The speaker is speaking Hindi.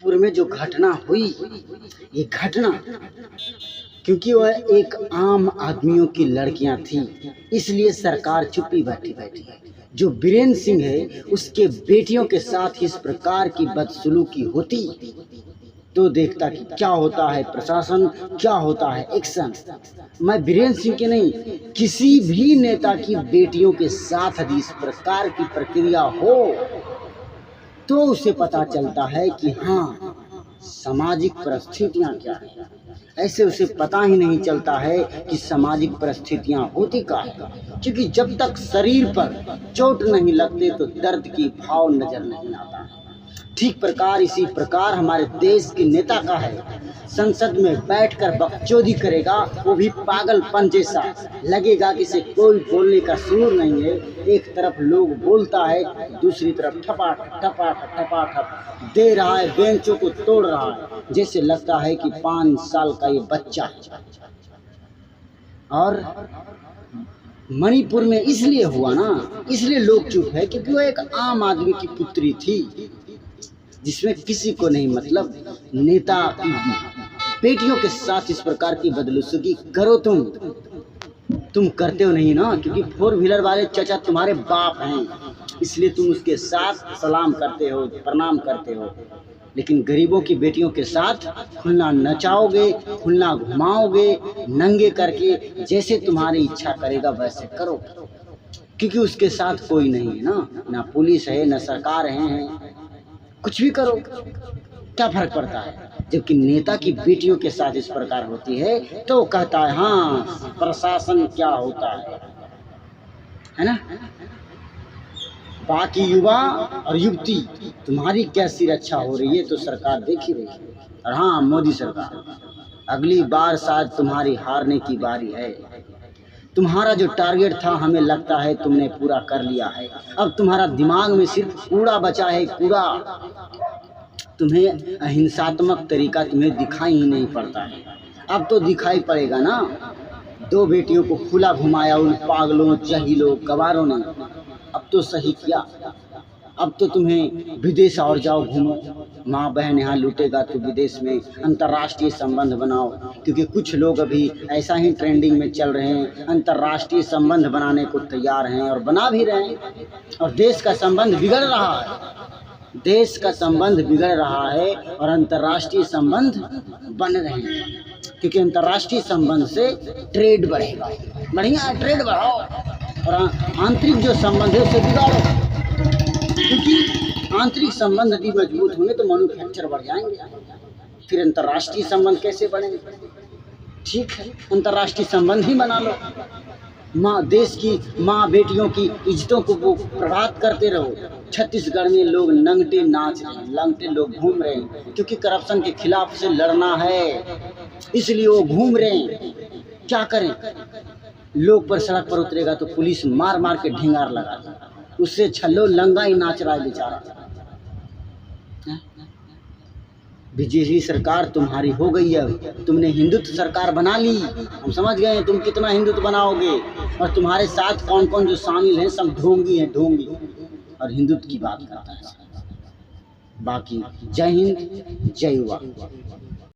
मणिपुर में जो घटना हुई, ये घटना क्योंकि वह एक आम आदमियों की लड़कियां थी, इसलिए सरकार चुप्पी बैठी बैठी है। जो बीरेन सिंह है उसके बेटियों के साथ इस प्रकार की बदसलूकी होती तो देखता कि क्या होता है प्रशासन, क्या होता है एक्शन। मैं बीरेन सिंह के नहीं, किसी भी नेता की बेटियों के साथ यदि इस प्रकार की प्रक्रिया हो तो उसे पता चलता है कि हाँ, सामाजिक परिस्थितियाँ क्या हैं। ऐसे उसे पता ही नहीं चलता है कि सामाजिक परिस्थितियाँ होती क्या है, क्योंकि जब तक शरीर पर चोट नहीं लगते तो दर्द की भाव नजर नहीं आता है। ठीक प्रकार इसी प्रकार हमारे देश के नेता का है। संसद में बैठकर बकचोदी करेगा, वो भी पागलपन जैसा लगेगा कि इसे कोई बोलने का सुरूर नहीं है। एक तरफ लोग बोलता है, दूसरी तरफ ठपाठप ठपाठप ठपाठप दे रहा है, बेंचों को तोड़ रहा है, जैसे लगता है कि 5 साल का ये बच्चा है। और मणिपुर में इसलिए हुआ ना, इसलिए लोग चुप है क्योंकि वो एक आम आदमी की पुत्री थी, जिसमें किसी को नहीं मतलब। नेता की बेटियों के साथ इस प्रकार की बदसलूकी करो तुम करते हो नहीं ना, क्योंकि 4 व्हीलर वाले चाचा तुम्हारे बाप हैं, इसलिए तुम उसके साथ सलाम करते हो, प्रणाम करते हो। लेकिन गरीबों की बेटियों के साथ खुलना नचाओगे, खुलना घुमाओगे, नंगे करके जैसे तुम्हारी इच्छा करेगा वैसे करो, क्योंकि उसके साथ कोई नहीं है ना पुलिस है, ना सरकार है, कुछ भी करो क्या फर्क पड़ता है। जबकि नेता की बेटियों के साथ इस प्रकार होती है तो कहता है हाँ, प्रशासन क्या होता है ना। बाकी युवा और युवती तुम्हारी कैसी रक्षा हो रही है तो सरकार देख ही रही है। और हाँ, मोदी सरकार, अगली बार शायद तुम्हारी हारने की बारी है। तुम्हारा जो टारगेट था हमें लगता है तुमने पूरा कर लिया है। अब तुम्हारा दिमाग में सिर्फ कूड़ा बचा है, कूड़ा। तुम्हें अहिंसात्मक तरीका तुम्हें दिखाई ही नहीं पड़ता है। अब तो दिखाई पड़ेगा ना। 2 बेटियों को खुला घुमाया उन पागलों, जहीलों, गवारों ने। अब तो सही किया। अब तो तुम्हें विदेश और जाओ, घूमो। माँ बहन यहाँ लूटेगा तो विदेश में अंतर्राष्ट्रीय संबंध बनाओ, क्योंकि कुछ लोग अभी ऐसा ही ट्रेंडिंग में चल रहे हैं, अंतर्राष्ट्रीय संबंध बनाने को तैयार हैं और बना भी रहे हैं। और देश का संबंध बिगड़ रहा है, देश का संबंध बिगड़ रहा है और अंतर्राष्ट्रीय संबंध बन रहे हैं, क्योंकि अंतर्राष्ट्रीय संबंध से ट्रेड बढ़ेगा। बढ़िया, ट्रेड बढ़ाओ और आंतरिक जो संबंध है उसे बिगाड़ो, क्योंकि आंतरिक संबंध यदि मजबूत होंगे तो मैन्युफैक्चर बढ़ जाएंगे, फिर अंतर्राष्ट्रीय संबंध कैसे बढ़ेंगे। ठीक है, अंतर्राष्ट्रीय संबंध ही बना लो। देश की माँ बेटियों की इज्जतों को वो प्रभावित करते रहो। छत्तीसगढ़ में लोग नंगटे नाच रहे हैं, लंगटे लोग घूम रहे हैं, क्योंकि करप्शन के खिलाफ से लड़ना है, इसलिए वो घूम रहे हैं। क्या करें, लोग पर सड़क पर उतरेगा तो पुलिस मार मार के ढिंगार लगा दे, उससे छल्लो लंगा ही नाच रहा है बेचारा। बीजेपी सरकार तुम्हारी हो गई है, तुमने हिंदुत्व सरकार बना ली। हम समझ गए तुम कितना हिंदुत्व बनाओगे, और तुम्हारे साथ कौन कौन जो शामिल हैं सब ढोंगी हैं, ढोंगी, और हिंदुत्व की बात करता है। बाकी जय हिंद, जय युवा।